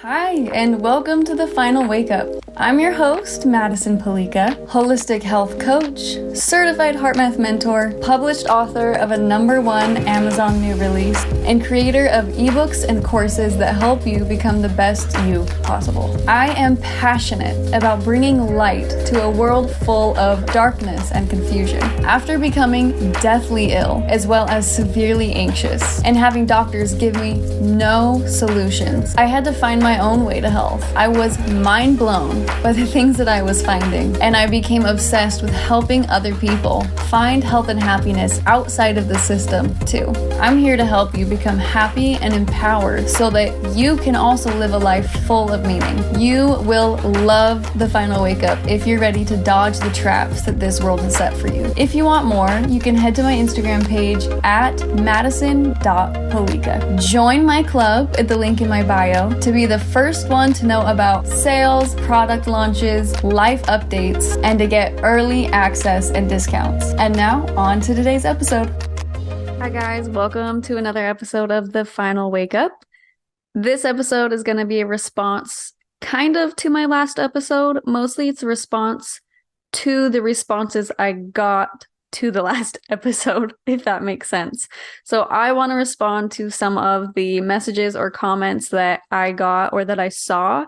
Hi, and welcome to The Final Wake Up. I'm your host, Madison Palika, holistic health coach, certified heart math mentor, published author of a #1 Amazon new release, and creator of ebooks and courses that help you become the best you possible. I am passionate about bringing light to a world full of darkness and confusion. After becoming deathly ill, as well as severely anxious, and having doctors give me no solutions, I had to find my own way to health. I was mind blown by the things that I was finding, and I became obsessed with helping other people find health and happiness outside of the system too. I'm here to help you become happy and empowered so that you can also live a life full of meaning. You will love The Final Wake Up if you're ready to dodge the traps that this world has set for you. If you want more, you can head to my Instagram page at madison.palika. Join my club at the link in my bio to be the first one to know about sales, product launches, life updates, and to get early access and discounts. And now, on to today's episode. Hi guys, welcome to another episode of The Final Wake Up. This episode is going to be a response kind of to my last episode. Mostly it's a response to the responses I got to the last episode, if that makes sense. So I want to respond to some of the messages or comments that I got or that I saw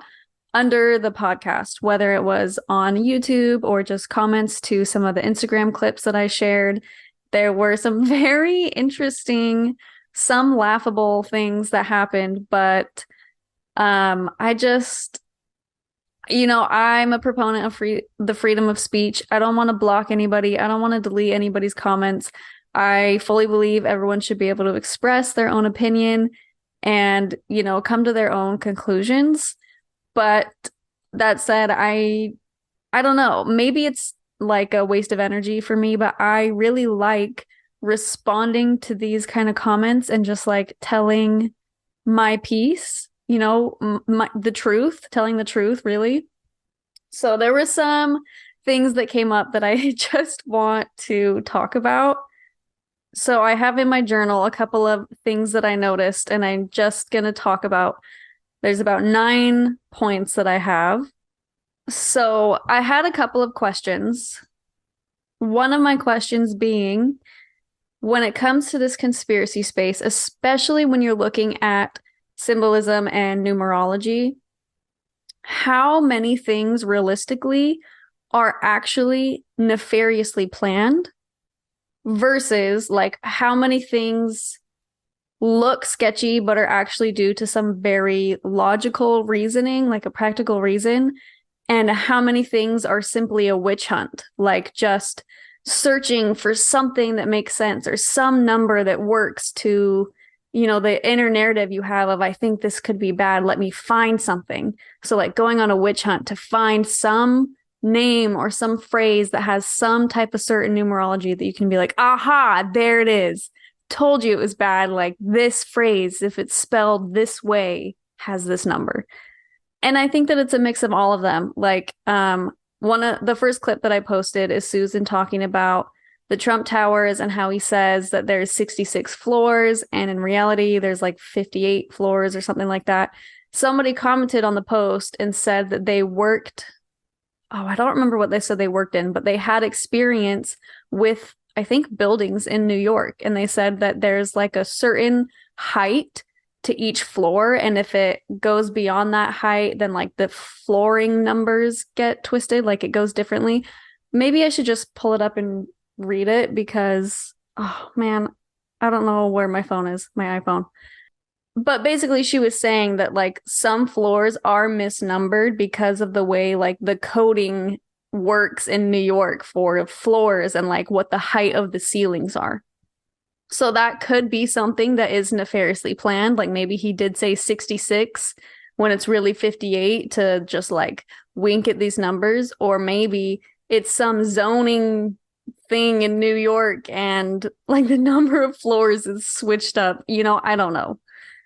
under the podcast, whether it was on YouTube or just comments to some of the Instagram clips that I shared. There were some very interesting, some laughable things that happened, but I just, I'm a proponent of the freedom of speech. I don't want to block anybody. I don't want to delete anybody's comments. I fully believe everyone should be able to express their own opinion and, come to their own conclusions. But that said, I don't know. Maybe it's like a waste of energy for me, but I really like responding to these kind of comments and just like telling my piece. The truth, telling the truth, really. So there were some things that came up that I just want to talk about. So I have in my journal a couple of things that I noticed, and I'm just going to talk about. There's about 9 points that I have. So I had a couple of questions. One of my questions being, when it comes to this conspiracy space, especially when you're looking at symbolism and numerology, how many things realistically are actually nefariously planned versus like how many things look sketchy but are actually due to some very logical reasoning, like a practical reason, and how many things are simply a witch hunt, like just searching for something that makes sense or some number that works to the inner narrative you have of, I think this could be bad, let me find something. So like going on a witch hunt to find some name or some phrase that has some type of certain numerology that you can be like, aha, there it is. Told you it was bad. Like this phrase, if it's spelled this way, has this number. And I think that it's a mix of all of them. Like one of the first clip that I posted is Susan talking about the Trump Towers and how he says that there's 66 floors and in reality there's like 58 floors or something like that. Somebody commented on the post and said that they worked, I don't remember what they said they worked in, but they had experience with, I think, buildings in New York. And they said that there's like a certain height to each floor. And if it goes beyond that height, then like the flooring numbers get twisted, like it goes differently. Maybe I should just pull it up and read it because, oh man, I don't know where my phone is, my iPhone. But basically she was saying that like some floors are misnumbered because of the way like the coding works in New York for floors and like what the height of the ceilings are. So that could be something that is nefariously planned. Like maybe he did say 66 when it's really 58 to just like wink at these numbers, or maybe it's some zoning thing in New York and like the number of floors is switched up. I don't know.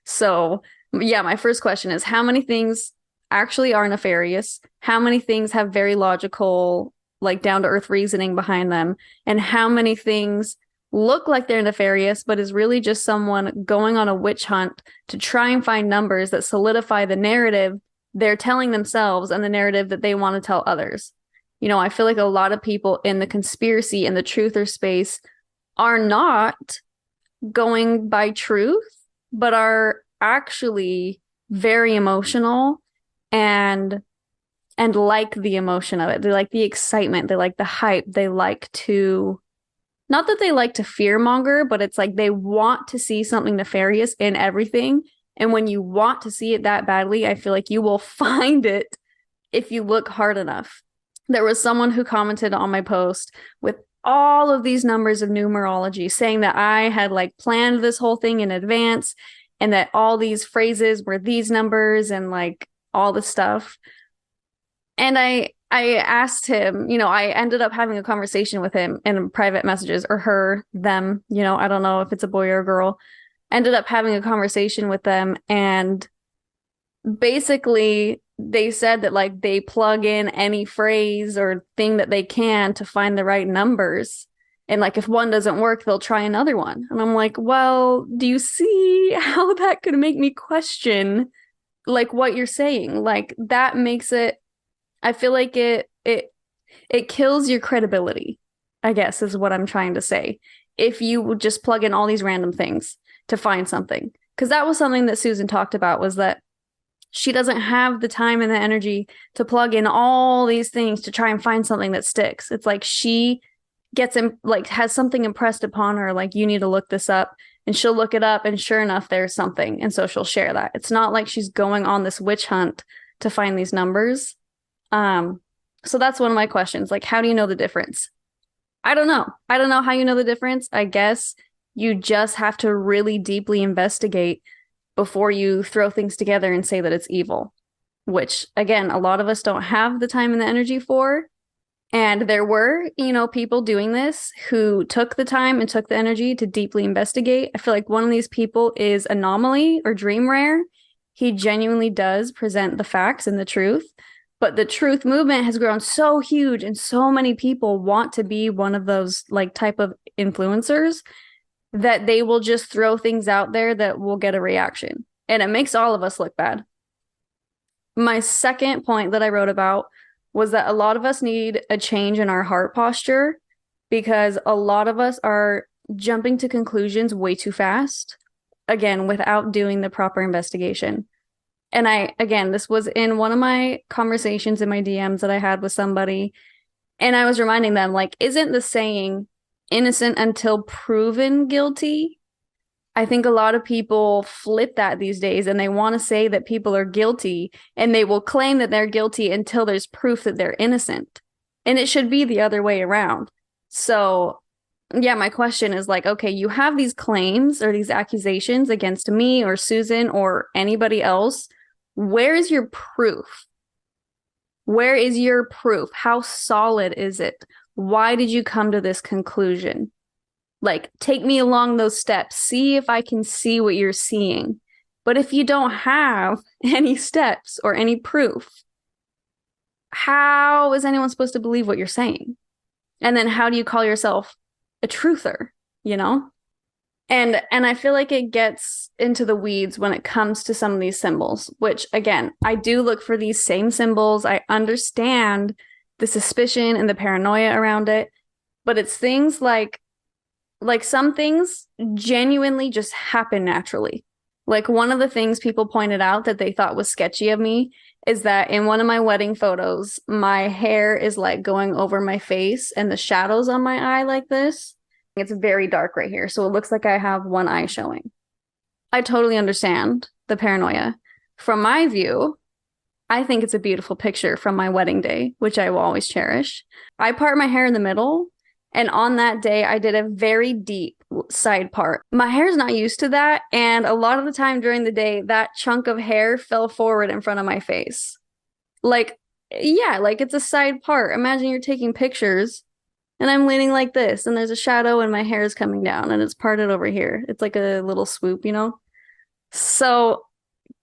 So yeah, my first question is how many things actually are nefarious? How many things have very logical, like down to earth reasoning behind them? And how many things look like they're nefarious, but is really just someone going on a witch hunt to try and find numbers that solidify the narrative they're telling themselves and the narrative that they want to tell others. You know, I feel like a lot of people in the conspiracy and the truther space are not going by truth, but are actually very emotional and like the emotion of it. They like the excitement, they like the hype, they like to, not that they like to fear monger, but it's like they want to see something nefarious in everything. And when you want to see it that badly, I feel like you will find it if you look hard enough. There was someone who commented on my post with all of these numbers of numerology, saying that I had like planned this whole thing in advance and that all these phrases were these numbers and like all this stuff. And I asked him, you know, I ended up having a conversation with him in private messages, or her, them, you know, I don't know if it's a boy or a girl. Ended up having a conversation with them, and basically they said that like they plug in any phrase or thing that they can to find the right numbers. And like if one doesn't work, they'll try another one. And I'm like, well, do you see how that could make me question like what you're saying? Like that makes it, I feel like it kills your credibility, I guess is what I'm trying to say. If you would just plug in all these random things to find something. Because that was something that Susan talked about, was that she doesn't have the time and the energy to plug in all these things to try and find something that sticks. It's like she gets like has something impressed upon her, like you need to look this up, and she'll look it up, and sure enough, there's something, and so she'll share that. It's not like she's going on this witch hunt to find these numbers. So that's one of my questions. Like, how do you know the difference? I don't know. I don't know how you know the difference. I guess you just have to really deeply investigate before you throw things together and say that it's evil, which again, a lot of us don't have the time and the energy for. And there were, you know, people doing this who took the time and took the energy to deeply investigate. I feel like one of these people is Anomaly or Dream Rare. He genuinely does present the facts and the truth. But the truth movement has grown so huge, and so many people want to be one of those like type of influencers that they will just throw things out there that will get a reaction. And it makes all of us look bad. My second point that I wrote about was that a lot of us need a change in our heart posture, because a lot of us are jumping to conclusions way too fast, again, without doing the proper investigation. And this was in one of my conversations in my DMs that I had with somebody. And I was reminding them, like, isn't the saying innocent until proven guilty? I think a lot of people flip that these days, and they want to say that people are guilty, and they will claim that they're guilty until there's proof that they're innocent. And it should be the other way around. So, yeah, my question is like, okay, you have these claims or these accusations against me or Susan or anybody else. Where is your proof? Where is your proof? How solid is it? Why did you come to this conclusion? Like, take me along those steps. See if I can see what you're seeing. But if you don't have any steps or any proof, how is anyone supposed to believe what you're saying? And then how do you call yourself a truther, you know? And I feel like it gets into the weeds when it comes to some of these symbols, which, again, I do look for these same symbols. I understand the suspicion and the paranoia around it, but it's things like some things genuinely just happen naturally. Like one of the things people pointed out that they thought was sketchy of me is that in one of my wedding photos, my hair is like going over my face and the shadows on my eye like this. It's very dark right here, so it looks like I have one eye showing. I totally understand the paranoia. From my view, I think it's a beautiful picture from my wedding day, which I will always cherish. I part my hair in the middle, and on that day, I did a very deep side part. My hair's not used to that, and a lot of the time during the day, that chunk of hair fell forward in front of my face. Like, yeah, like it's a side part. Imagine you're taking pictures, and I'm leaning like this, and there's a shadow, and my hair is coming down, and it's parted over here. It's like a little swoop, you know? So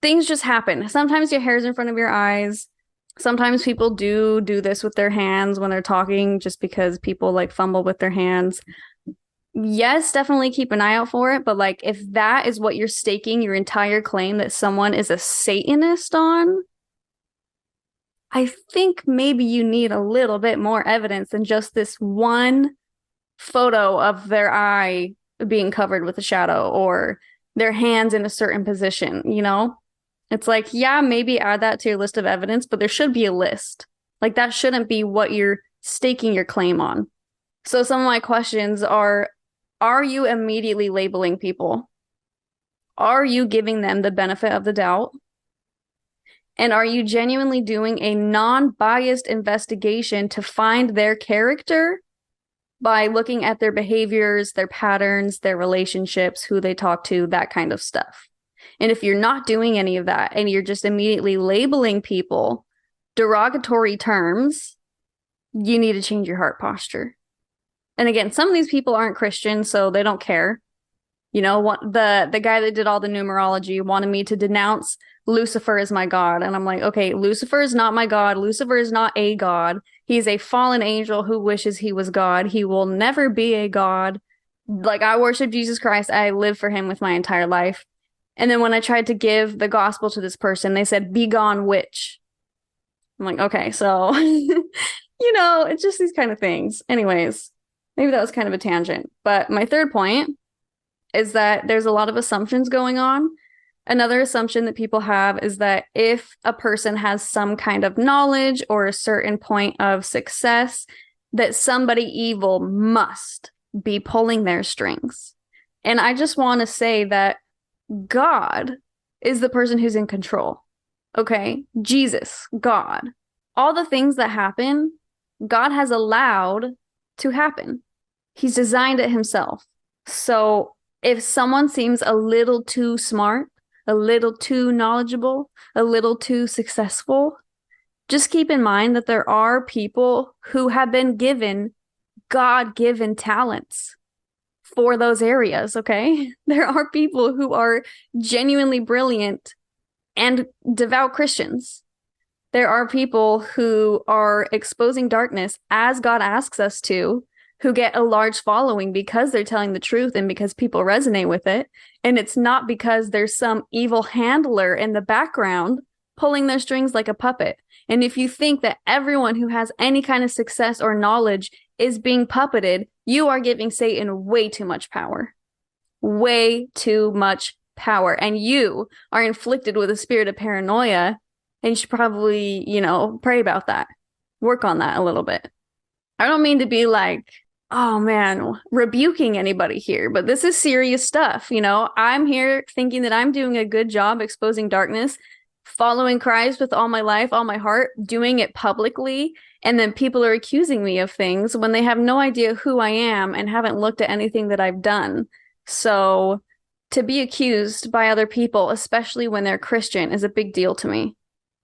things just happen. Sometimes your hair's in front of your eyes. Sometimes people do this with their hands when they're talking, just because people like fumble with their hands. Yes, definitely keep an eye out for it. But like, if that is what you're staking your entire claim that someone is a Satanist on, I think maybe you need a little bit more evidence than just this one photo of their eye being covered with a shadow or their hands in a certain position, you know? It's like, yeah, maybe add that to your list of evidence, but there should be a list. Like, that shouldn't be what you're staking your claim on. So, some of my questions are you immediately labeling people? Are you giving them the benefit of the doubt? And are you genuinely doing a non biased investigation to find their character by looking at their behaviors, their patterns, their relationships, who they talk to, that kind of stuff? And if you're not doing any of that and you're just immediately labeling people derogatory terms, you need to change your heart posture. And again, some of these people aren't Christian, so they don't care. You know, the guy that did all the numerology wanted me to denounce Lucifer as my god. And I'm like, okay, Lucifer is not my god. Lucifer is not a god. He's a fallen angel who wishes he was God. He will never be a god. Like, I worship Jesus Christ. I live for him with my entire life. And then when I tried to give the gospel to this person, they said, "Be gone, witch." I'm like, okay, so, it's just these kind of things. Anyways, maybe that was kind of a tangent. But my third point is that there's a lot of assumptions going on. Another assumption that people have is that if a person has some kind of knowledge or a certain point of success, that somebody evil must be pulling their strings. And I just want to say that God is the person who's in control. Okay? Jesus, God. All the things that happen, God has allowed to happen. He's designed it himself. So if someone seems a little too smart, a little too knowledgeable, a little too successful, just keep in mind that there are people who have been given God-given talents for those areas, okay? There are people who are genuinely brilliant and devout Christians. There are people who are exposing darkness as God asks us to, who get a large following because they're telling the truth and because people resonate with it. And it's not because there's some evil handler in the background pulling their strings like a puppet. And if you think that everyone who has any kind of success or knowledge is being puppeted, you are giving Satan way too much power. Way too much power. And you are inflicted with a spirit of paranoia. And you should probably, pray about that. Work on that a little bit. I don't mean to be like, oh man, rebuking anybody here, but this is serious stuff. I'm here thinking that I'm doing a good job exposing darkness, following Christ with all my life, all my heart, doing it publicly. And then people are accusing me of things when they have no idea who I am and haven't looked at anything that I've done. So to be accused by other people, especially when they're Christian, is a big deal to me.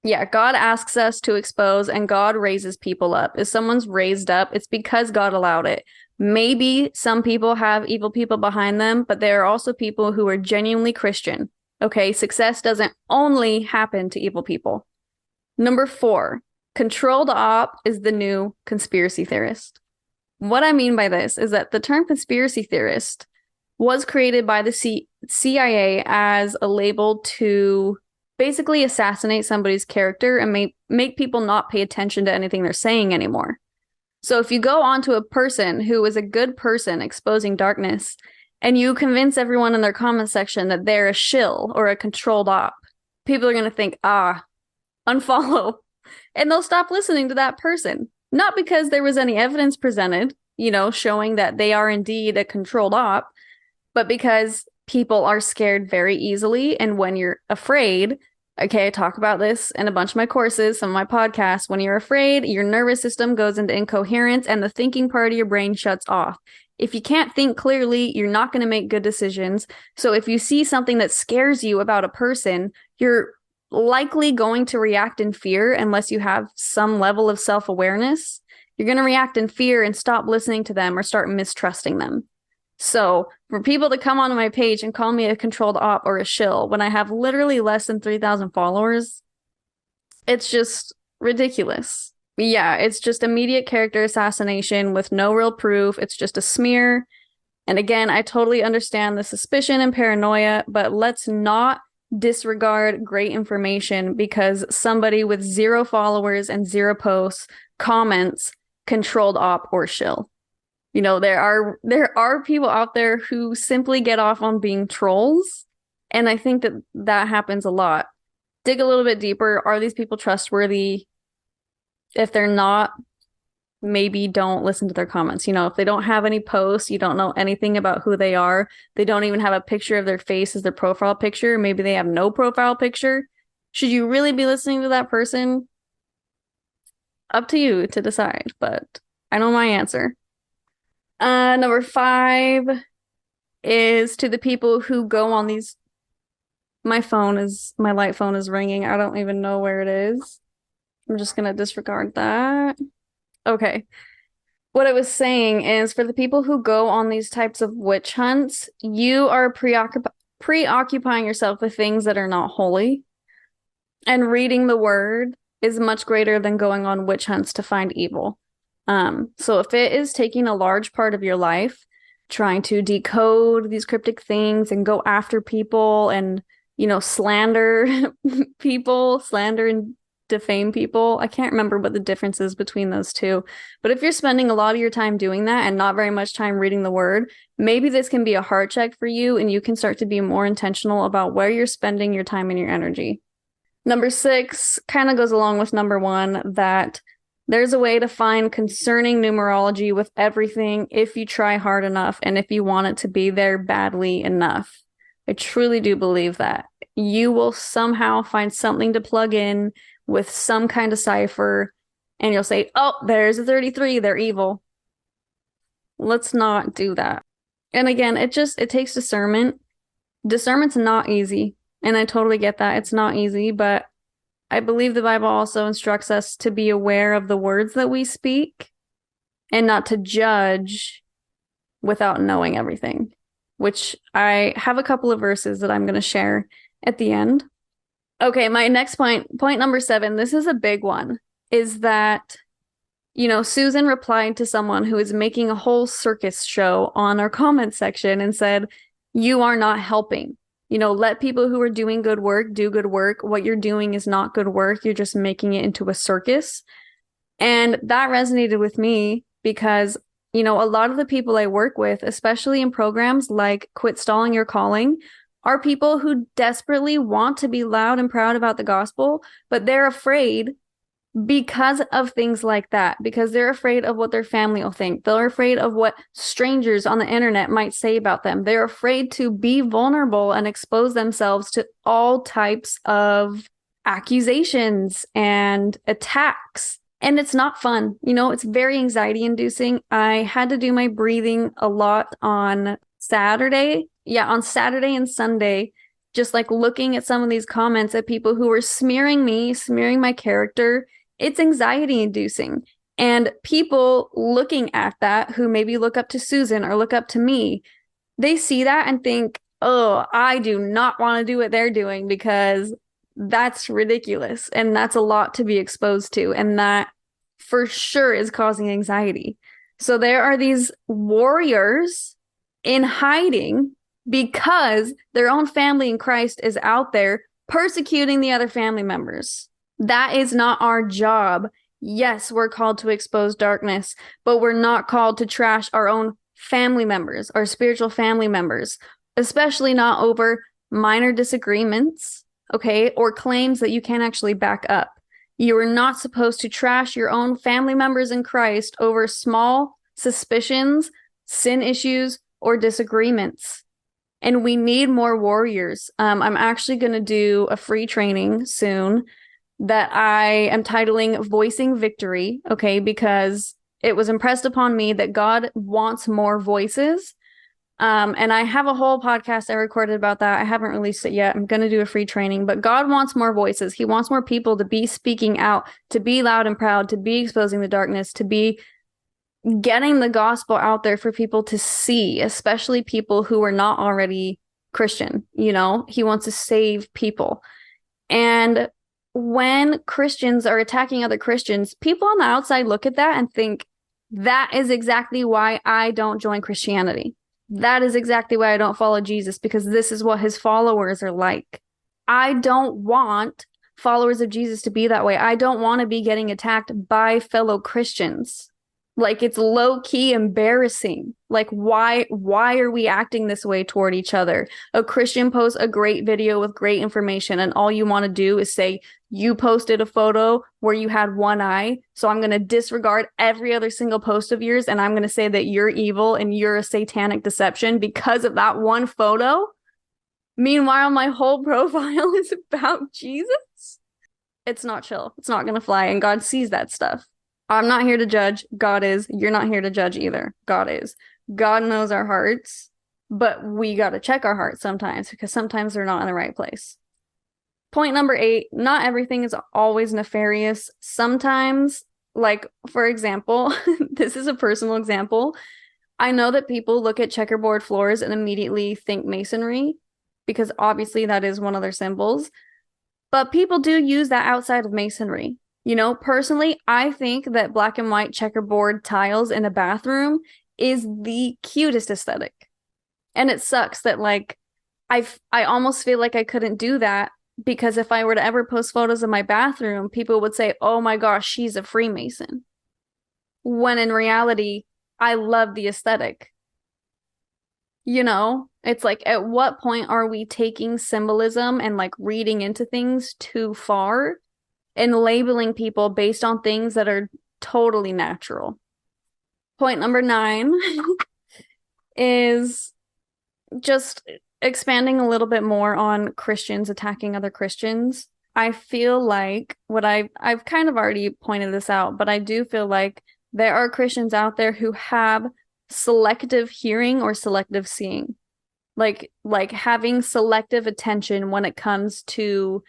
Yeah, God asks us to expose and God raises people up. If someone's raised up, it's because God allowed it. Maybe some people have evil people behind them, but there are also people who are genuinely Christian. Okay, success doesn't only happen to evil people. Number 4, controlled op is the new conspiracy theorist. What I mean by this is that the term conspiracy theorist was created by the CIA as a label to basically assassinate somebody's character and make people not pay attention to anything they're saying anymore. So if you go onto a person who is a good person exposing darkness and you convince everyone in their comment section that they're a shill or a controlled op, people are going to think, unfollow. And they'll stop listening to that person. Not because there was any evidence presented, showing that they are indeed a controlled op, but because people are scared very easily. And when you're afraid, okay, I talk about this in a bunch of my courses, some of my podcasts. When you're afraid, your nervous system goes into incoherence and the thinking part of your brain shuts off. If you can't think clearly, you're not going to make good decisions. So if you see something that scares you about a person, you're likely going to react in fear unless you have some level of self-awareness. You're going to react in fear and stop listening to them or start mistrusting them. So for people to come onto my page and call me a controlled op or a shill when I have literally less than 3,000 followers, it's just ridiculous. Yeah, it's just immediate character assassination with no real proof. It's just a smear. And again, I totally understand the suspicion and paranoia, but let's not disregard great information because somebody with 0 followers and 0 posts comments controlled op or shill. You know, there are people out there who simply get off on being trolls, and I think that happens a lot. Dig a little bit deeper. Are these people trustworthy? If they're not, maybe don't listen to their comments. You know, if they don't have any posts, you don't know anything about who they are, they don't even have a picture of their face as their profile picture, maybe they have no profile picture. Should you really be listening to that person? Up to you to decide, but I know my answer. Number 5 is to the people who go on these. My light phone is ringing. I don't even know where it is. I'm just gonna disregard that. Okay. What I was saying is for the people who go on these types of witch hunts, you are preoccupying yourself with things that are not holy. And reading the word is much greater than going on witch hunts to find evil. So if it is taking a large part of your life, trying to decode these cryptic things and go after people and, you know, slander people, slander and defame people. I can't remember what the difference is between those two. But if you're spending a lot of your time doing that and not very much time reading the word, maybe this can be a heart check for you and you can start to be more intentional about where you're spending your time and your energy. Number 6 kind of goes along with number 1, that there's a way to find concerning numerology with everything if you try hard enough and if you want it to be there badly enough. I truly do believe that. You will somehow find something to plug in with some kind of cipher, and you'll say, oh, there's a 33, they're evil. Let's not do that. And again, it takes discernment. Discernment's not easy, and I totally get that. It's not easy, but I believe the Bible also instructs us to be aware of the words that we speak and not to judge without knowing everything, which I have a couple of verses that I'm going to share at the end. Okay, my next point number 7, this is a big one, is that, you know, Susan replied to someone who is making a whole circus show on our comment section and said, you are not helping. You know, let people who are doing good work do good work. What you're doing is not good work. You're just making it into a circus. And that resonated with me because, you know, a lot of the people I work with, especially in programs like Quit Stalling Your Calling, are people who desperately want to be loud and proud about the gospel, but they're afraid because of things like that, because they're afraid of what their family will think. They're afraid of what strangers on the internet might say about them. They're afraid to be vulnerable and expose themselves to all types of accusations and attacks. And it's not fun. You know, it's very anxiety inducing. I had to do my breathing a lot on Saturday. Yeah, on Saturday and Sunday, just like looking at some of these comments at people who were smearing me, smearing my character. It's anxiety inducing. And people looking at that who maybe look up to Susan or look up to me, they see that and think, oh, I do not want to do what they're doing because that's ridiculous. And that's a lot to be exposed to. And that for sure is causing anxiety. So there are these warriors in hiding because their own family in Christ is out there persecuting the other family members. That is not our job. Yes, we're called to expose darkness, but we're not called to trash our own family members, our spiritual family members, especially not over minor disagreements, okay, or claims that you can't actually back up. You are not supposed to trash your own family members in Christ over small suspicions, sin issues, or disagreements. And we need more warriors. I'm actually going to do a free training soon that I am titling Voicing Victory, okay, because it was impressed upon me that God wants more voices. And I have a whole podcast I recorded about that. I haven't released it yet. I'm going to do a free training, but God wants more voices. He wants more people to be speaking out, to be loud and proud, to be exposing the darkness, to be getting the gospel out there for people to see, especially people who are not already Christian. You know, he wants to save people. And when Christians are attacking other Christians, people on the outside look at that and think, that is exactly why I don't join Christianity. That is exactly why I don't follow Jesus, because this is what his followers are like. I don't want followers of Jesus to be that way. I don't want to be getting attacked by fellow Christians. Like, it's low-key embarrassing. Like, why are we acting this way toward each other? A Christian posts a great video with great information, and all you want to do is say, you posted a photo where you had one eye, so I'm going to disregard every other single post of yours, and I'm going to say that you're evil and you're a satanic deception because of that one photo. Meanwhile, my whole profile is about Jesus. It's not chill. It's not going to fly, and God sees that stuff. I'm not here to judge. God is. You're not here to judge either. God is. God knows our hearts, but we got to check our hearts sometimes, because sometimes they're not in the right place. Point number 8, not everything is always nefarious. Sometimes, like, for example, this is a personal example. I know that people look at checkerboard floors and immediately think masonry, because obviously that is one of their symbols. But people do use that outside of masonry. You know, personally, I think that black and white checkerboard tiles in a bathroom is the cutest aesthetic. And it sucks that, like, I almost feel like I couldn't do that, because if I were to ever post photos of my bathroom, people would say, oh my gosh, she's a Freemason. When in reality, I love the aesthetic. You know, it's like, at what point are we taking symbolism and like reading into things too far and labeling people based on things that are totally natural? Point number 9 is just expanding a little bit more on Christians attacking other Christians. I feel like I've kind of already pointed this out, but I do feel like there are Christians out there who have selective hearing or selective seeing. Like having selective attention when it comes to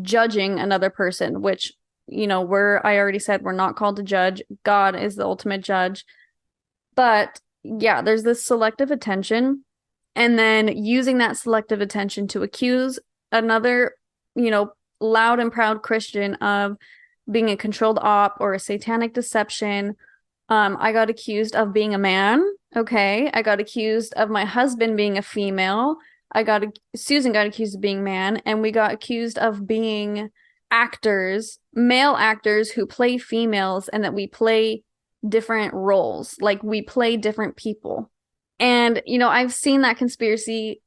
judging another person, which, you know, I already said we're not called to judge. God is the ultimate judge. But yeah, there's this selective attention, and then using that selective attention to accuse another, you know, loud and proud Christian of being a controlled op or a satanic deception. I got accused of being a man. Okay. I got accused of my husband being a female. Susan got accused of being man, and we got accused of being actors, male actors who play females, and that we play different roles. Like, we play different people. And, you know, I've seen that conspiracy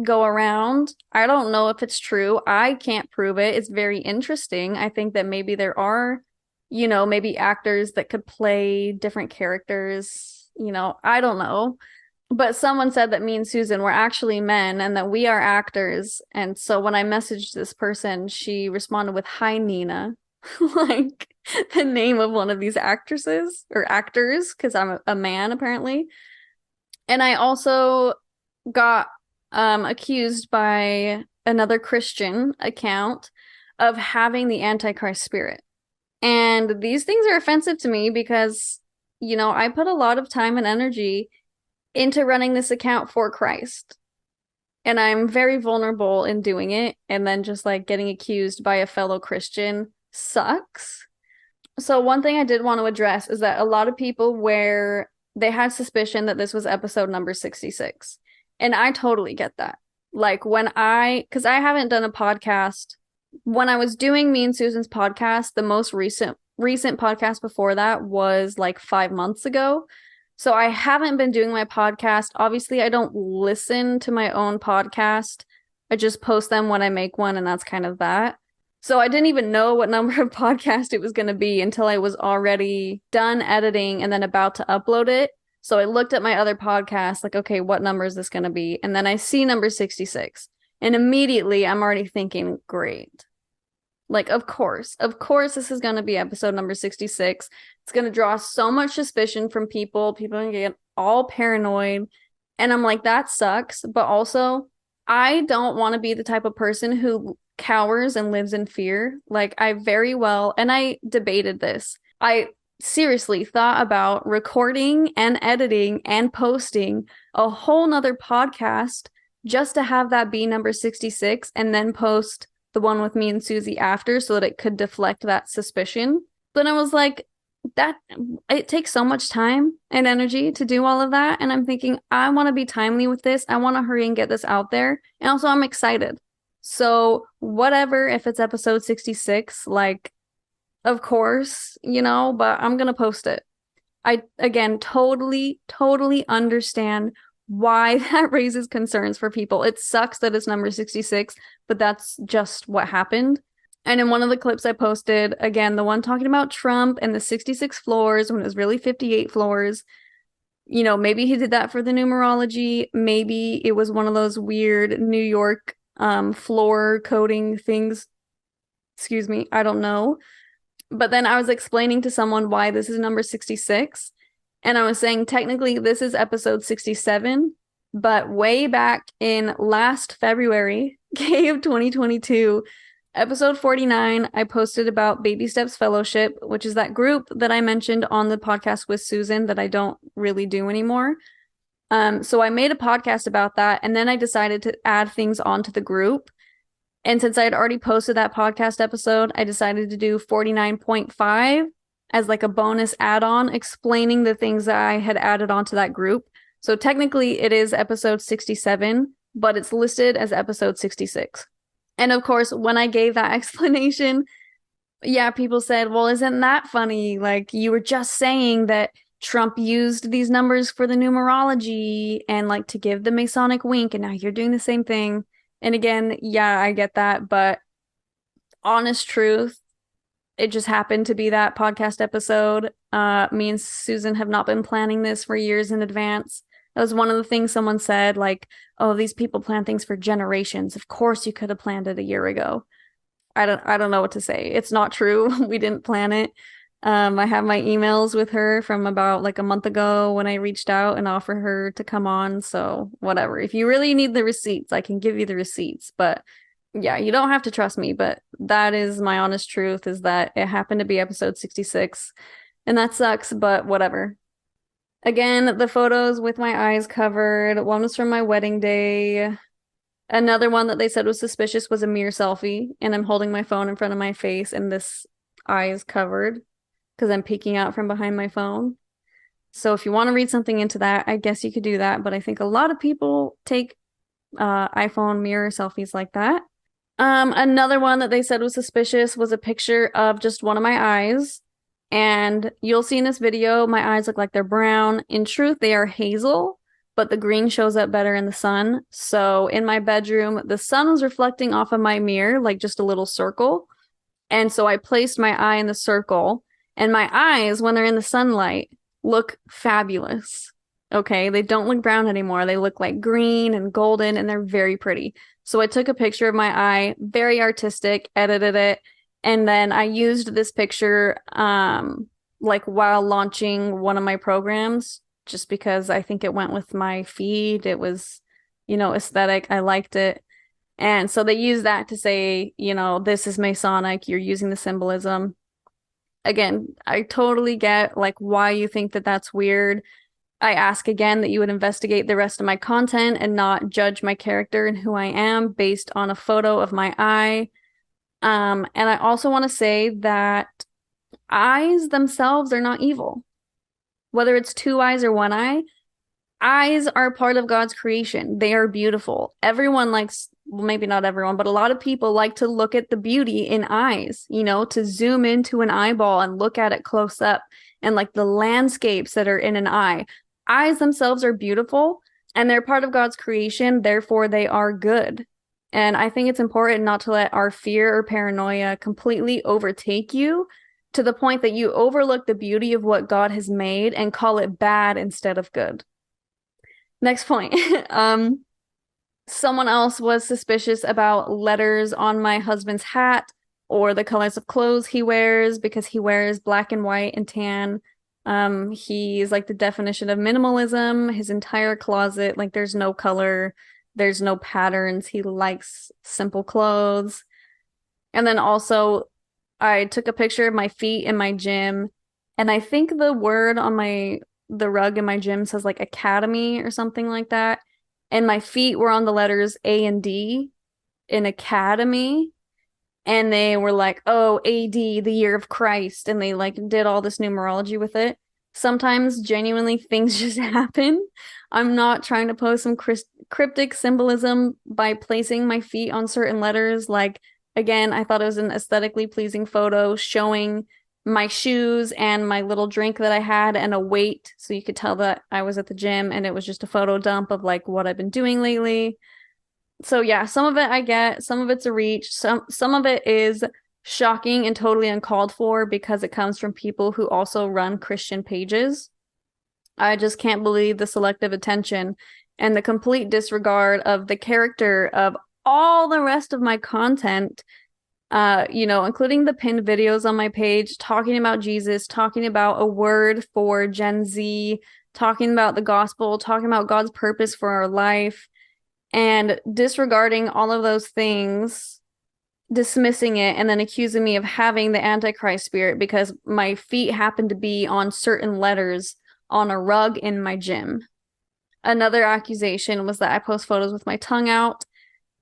go around. I don't know if it's true. I can't prove it. It's very interesting. I think that maybe there are, you know, maybe actors that could play different characters. You know, I don't know. But someone said that me and Susan were actually men and that we are actors. And so when I messaged this person, she responded with, "Hi, Nina." Like the name of one of these actresses or actors, because I'm a man apparently. And I also got accused by another Christian account of having the Antichrist spirit. And these things are offensive to me because, you know, I put a lot of time and energy into running this account for Christ. And I'm very vulnerable in doing it. And then just like getting accused by a fellow Christian sucks. So one thing I did want to address is that a lot of people they had suspicion that this was episode number 66. And I totally get that. Like because I haven't done a podcast. When I was doing me and Susan's podcast, the most recent podcast before that was like 5 months ago. So I haven't been doing my podcast. Obviously, I don't listen to my own podcast. I just post them when I make one, and that's kind of that. So I didn't even know what number of podcast it was going to be until I was already done editing and then about to upload it. So I looked at my other podcast, like, okay, what number is this going to be? And then I see number 66. And immediately I'm already thinking, great. Like, of course, this is going to be episode number 66. It's going to draw so much suspicion from people. People are going to get all paranoid. And I'm like, that sucks. But also, I don't want to be the type of person who cowers and lives in fear. Like, and I debated this. I seriously thought about recording and editing and posting a whole nother podcast just to have that be number 66 and then post the one with me and Susie after so that it could deflect that suspicion. But I was like, that it takes so much time and energy to do all of that. And I'm thinking, I want to be timely with this. I want to hurry and get this out there. And also, I'm excited. So, whatever, if it's episode 66, like, of course, but I'm going to post it. I, again, totally, totally understand why that raises concerns for people. It sucks that it's number 66, but that's just what happened. And in one of the clips I posted, again, the one talking about Trump and the 66 floors when it was really 58 floors, maybe he did that for the numerology. Maybe it was one of those weird New York floor coding things. Excuse me, I don't know. But then I was explaining to someone why this is number 66. And I was saying, technically, this is episode 67. But way back in last February, K of 2022, episode 49, I posted about Baby Steps Fellowship, which is that group that I mentioned on the podcast with Susan that I don't really do anymore. So I made a podcast about that, and then I decided to add things onto the group. And since I had already posted that podcast episode, I decided to do 49.5 as like a bonus add-on explaining the things that I had added onto that group. So technically it is episode 67, but it's listed as episode 66. And of course, when I gave that explanation, people said, well, isn't that funny? Like, you were just saying that Trump used these numbers for the numerology and like to give the Masonic wink, and now you're doing the same thing. And again, I get that, but honest truth, it just happened to be that podcast episode. Me and Susan have not been planning this for years in advance. That was one of the things someone said, like, oh, these people plan things for generations. Of course you could have planned it a year ago. I don't know what to say. It's not true. We didn't plan it. I have my emails with her from about like a month ago when I reached out and offered her to come on. So whatever. If you really need the receipts, I can give you the receipts. But you don't have to trust me. But that is my honest truth, is that it happened to be episode 66. And that sucks, but whatever. Again, the photos with my eyes covered. One was from my wedding day. Another one that they said was suspicious was a mirror selfie. And I'm holding my phone in front of my face and this eye is covered because I'm peeking out from behind my phone. So if you want to read something into that, I guess you could do that. But I think a lot of people take iPhone mirror selfies like that. Another one that they said was suspicious was a picture of just one of my eyes. And you'll see in this video, my eyes look like they're brown. In truth, they are hazel, but the green shows up better in the sun. So in my bedroom, the sun was reflecting off of my mirror, like just a little circle. And so I placed my eye in the circle. And my eyes, when they're in the sunlight, look fabulous. Okay, they don't look brown anymore. They look like green and golden, and they're very pretty. So I took a picture of my eye, very artistic, edited it, and then I used this picture like while launching one of my programs, just because I think it went with my feed. It was, aesthetic. I liked it. And so they used that to say, this is Masonic. You're using the symbolism. Again, I totally get like why you think that that's weird. I ask again that you would investigate the rest of my content and not judge my character and who I am based on a photo of my eye. And I also want to say that eyes themselves are not evil. Whether it's two eyes or one eye, eyes are part of God's creation. They are beautiful. Everyone likes, well, maybe not everyone, but a lot of people like to look at the beauty in eyes, to zoom into an eyeball and look at it close up, and like the landscapes that are in an eye. Eyes themselves are beautiful and they're part of God's creation. Therefore, they are good. And I think it's important not to let our fear or paranoia completely overtake you to the point that you overlook the beauty of what God has made and call it bad instead of good. Next point. Someone else was suspicious about letters on my husband's hat or the colors of clothes he wears, because he wears black and white and tan. He's like the definition of minimalism. His entire closet, like there's no color, there's no patterns. He likes simple clothes. And then also I took a picture of my feet in my gym, and I think the word on the rug in my gym says like academy or something like that. And my feet were on the letters A and D in academy. and they were like, oh, AD, the year of Christ, and they like did all this numerology with it. Sometimes genuinely things just happen. I'm not trying to post some cryptic symbolism by placing my feet on certain letters. Like, again, I thought it was an aesthetically pleasing photo showing my shoes and my little drink that I had and a weight, so you could tell that I was at the gym, and it was just a photo dump of like what I've been doing lately. So yeah, some of it I get, some of it's a reach, some of it is shocking and totally uncalled for because it comes from people who also run Christian pages. I just can't believe the selective attention and the complete disregard of the character of all the rest of my content, including the pinned videos on my page talking about Jesus, talking about a word for Gen Z, talking about the gospel, talking about God's purpose for our life, and disregarding all of those things, dismissing it, and then accusing me of having the Antichrist spirit because my feet happen to be on certain letters on a rug in my gym. Another accusation was that I post photos with my tongue out,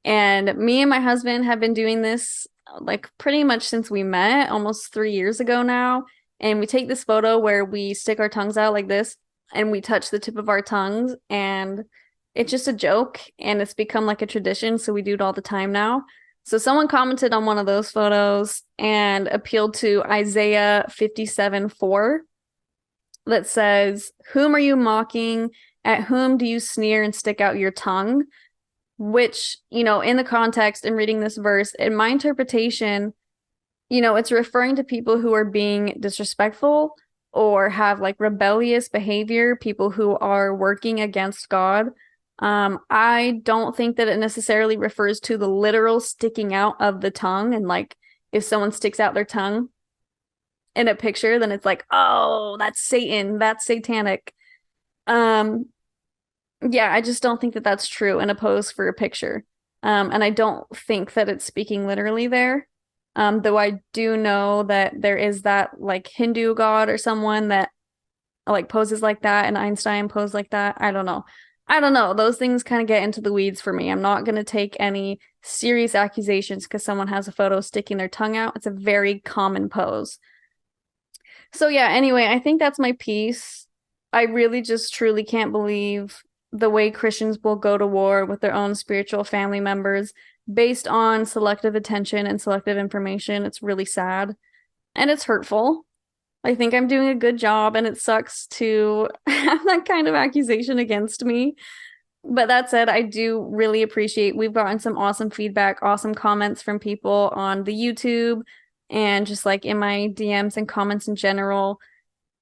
and me and my husband have been doing this like pretty much since we met almost 3 years ago now. And we take this photo where we stick our tongues out like this and we touch the tip of our tongues, and it's just a joke and it's become like a tradition. So we do it all the time now. So someone commented on one of those photos and appealed to Isaiah 57:4 that says, "Whom are you mocking? At whom do you sneer and stick out your tongue?" Which, in the context and reading this verse, in my interpretation, it's referring to people who are being disrespectful or have like rebellious behavior, people who are working against God. I don't think that it necessarily refers to the literal sticking out of the tongue. And like, if someone sticks out their tongue in a picture, then it's like, oh, that's Satan, that's satanic. Yeah, I just don't think that that's true in a pose for a picture. And I don't think that it's speaking literally there. Though I do know that there is that like Hindu god or someone that like poses like that, and Einstein posed like that. I don't know. I don't know. Those things kind of get into the weeds for me. I'm not going to take any serious accusations because someone has a photo sticking their tongue out. It's a very common pose. So yeah, anyway, I think that's my piece. I really just truly can't believe the way Christians will go to war with their own spiritual family members based on selective attention and selective information. It's really sad and it's hurtful. I think I'm doing a good job, and it sucks to have that kind of accusation against me. But that said, I do really appreciate we've gotten some awesome feedback, awesome comments from people on the YouTube and just like in my DMs and comments in general.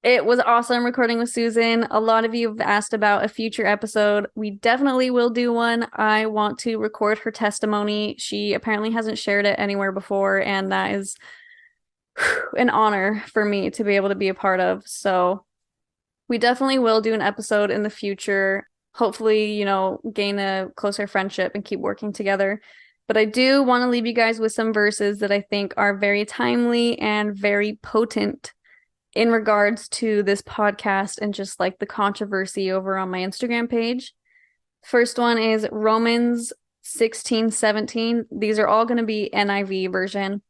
It was awesome recording with Susan. A lot of you have asked about a future episode. We definitely will do one. I want to record her testimony. She apparently hasn't shared it anywhere before, and that is an honor for me to be able to be a part of. So we definitely will do an episode in the future. Hopefully, gain a closer friendship and keep working together. But I do want to leave you guys with some verses that I think are very timely and very potent in regards to this podcast and just like the controversy over on my Instagram page. First one is Romans 16:17. These are all going to be NIV version.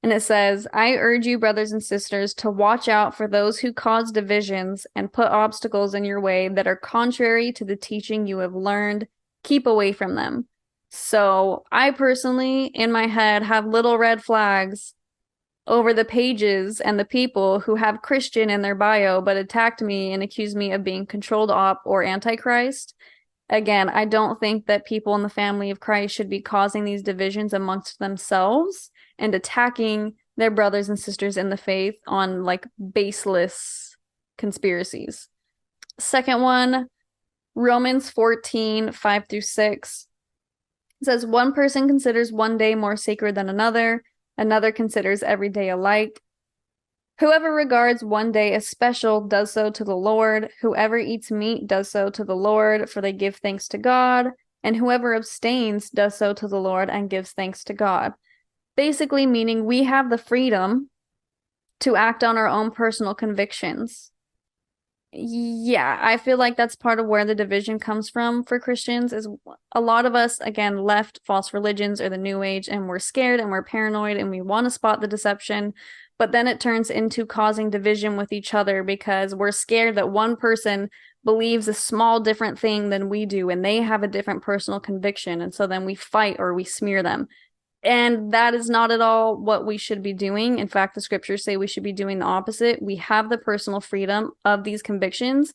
And it says, "I urge you, brothers and sisters, to watch out for those who cause divisions and put obstacles in your way that are contrary to the teaching you have learned. Keep away from them." So I personally, in my head, have little red flags over the pages and the people who have Christian in their bio but attacked me and accused me of being controlled op or Antichrist. Again, I don't think that people in the family of Christ should be causing these divisions amongst themselves and attacking their brothers and sisters in the faith on like baseless conspiracies. Second one, Romans 14:5-6. It says, "One person considers one day more sacred than another. Another considers every day alike. Whoever regards one day as special does so to the Lord. Whoever eats meat does so to the Lord, for they give thanks to God. And whoever abstains does so to the Lord and gives thanks to God." Basically meaning we have the freedom to act on our own personal convictions. Yeah, I feel like that's part of where the division comes from for Christians is a lot of us, again, left false religions or the new age, and we're scared and we're paranoid and we want to spot the deception, but then it turns into causing division with each other because we're scared that one person believes a small different thing than we do and they have a different personal conviction, and so then we fight or we smear them. And that is not at all what we should be doing. In fact, the scriptures say we should be doing the opposite. We have the personal freedom of these convictions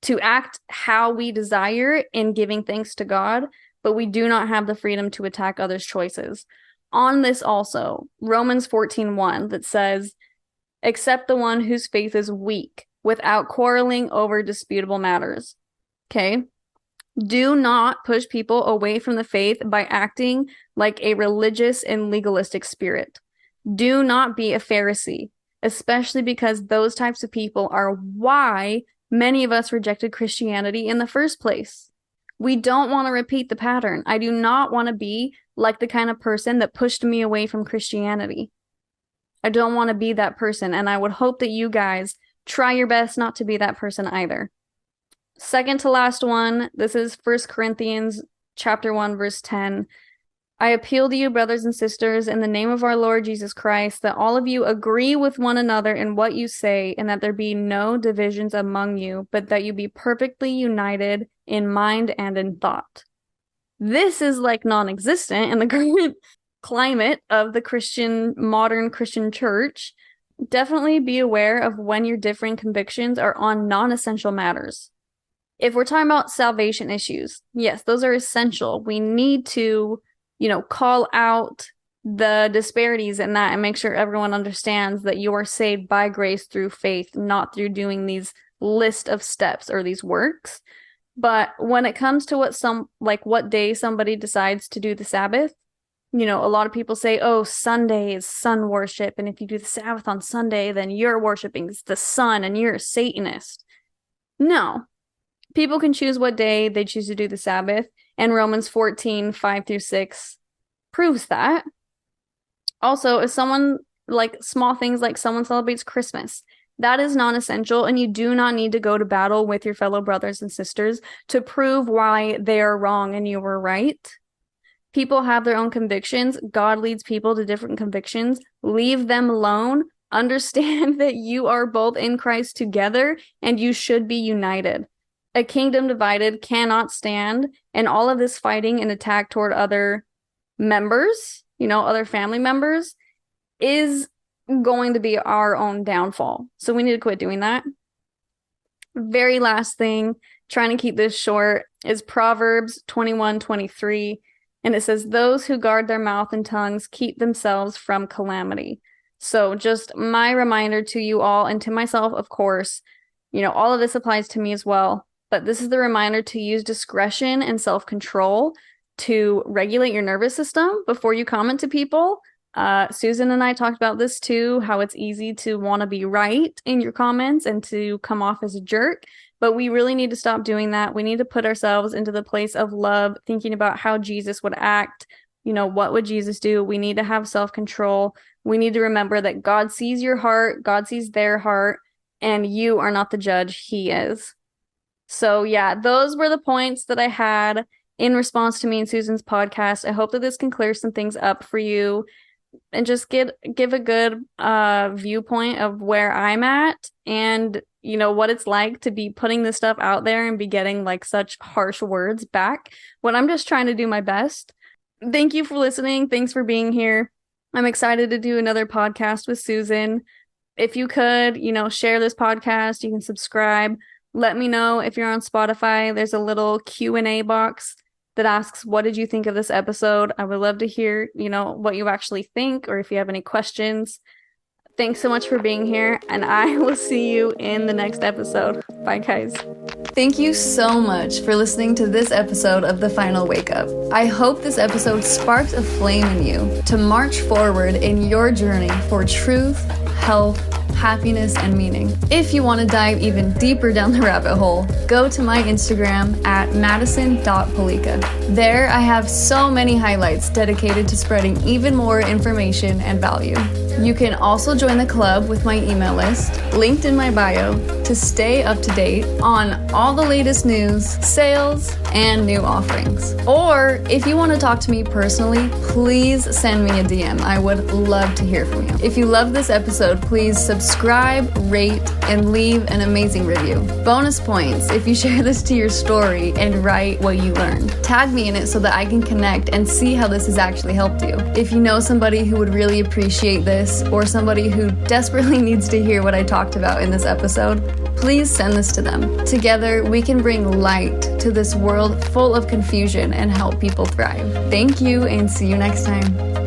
to act how we desire in giving thanks to God, but we do not have the freedom to attack others' choices. On this also, Romans 14:1 that says, "Accept the one whose faith is weak, without quarreling over disputable matters." Okay? Do not push people away from the faith by acting like a religious and legalistic spirit. Do not be a Pharisee, especially because those types of people are why many of us rejected Christianity in the first place. We don't want to repeat the pattern. I do not want to be like the kind of person that pushed me away from Christianity. I don't want to be that person, and I would hope that you guys try your best not to be that person either. Second to last one, this is 1 Corinthians chapter 1, verse 10. "I appeal to you, brothers and sisters, in the name of our Lord Jesus Christ, that all of you agree with one another in what you say, and that there be no divisions among you, but that you be perfectly united in mind and in thought." This is like non-existent in the current climate of the modern Christian church. Definitely be aware of when your differing convictions are on non-essential matters. If we're talking about salvation issues, yes, those are essential. We need to, call out the disparities in that and make sure everyone understands that you are saved by grace through faith, not through doing these list of steps or these works. But when it comes to what day somebody decides to do the Sabbath, a lot of people say, oh, Sunday is sun worship. And if you do the Sabbath on Sunday, then you're worshiping the sun and you're a Satanist. No. People can choose what day they choose to do the Sabbath, and Romans 14:5-6 proves that. Also, if someone, small things like someone celebrates Christmas, that is non-essential, and you do not need to go to battle with your fellow brothers and sisters to prove why they are wrong and you were right. People have their own convictions. God leads people to different convictions. Leave them alone. Understand that you are both in Christ together, and you should be united. A kingdom divided cannot stand, and all of this fighting and attack toward other members, other family members, is going to be our own downfall. So we need to quit doing that. Very last thing, trying to keep this short, is Proverbs 21:23, and it says, "Those who guard their mouth and tongues keep themselves from calamity." So just my reminder to you all, and to myself, of course, all of this applies to me as well. But this is the reminder to use discretion and self-control to regulate your nervous system before you comment to people. Susan and I talked about this too, how it's easy to want to be right in your comments and to come off as a jerk. But we really need to stop doing that. We need to put ourselves into the place of love, thinking about how Jesus would act. What would Jesus do? We need to have self-control. We need to remember that God sees your heart, God sees their heart, and you are not the judge, He is. So yeah, those were the points that I had in response to me and Susan's podcast. I hope that this can clear some things up for you and just give a good viewpoint of where I'm at and what it's like to be putting this stuff out there and be getting such harsh words back when I'm just trying to do my best. Thank you for listening. Thanks for being here. I'm excited to do another podcast with Susan. If you could, share this podcast, you can subscribe. Let me know if you're on Spotify. There's a little Q&A box that asks, what did you think of this episode? I would love to hear, what you actually think, or if you have any questions. Thanks so much for being here, and I will see you in the next episode. Bye, guys. Thank you so much for listening to this episode of The Final Wake Up. I hope this episode sparked a flame in you to march forward in your journey for truth, health, happiness, and meaning. If you want to dive even deeper down the rabbit hole, go to my Instagram at madison.polika. There I have so many highlights dedicated to spreading even more information and value. You can also join the club with my email list, linked in my bio, to stay up to date on all the latest news, sales, and new offerings. Or if you want to talk to me personally, please send me a DM. I would love to hear from you. If you love this episode, please subscribe, rate, and leave an amazing review. Bonus points if you share this to your story and write what you learned. Tag me in it so that I can connect and see how this has actually helped you. If you know somebody who would really appreciate this, or somebody who desperately needs to hear what I talked about in this episode, please send this to them. Together, we can bring light to this world full of confusion and help people thrive. Thank you, and see you next time.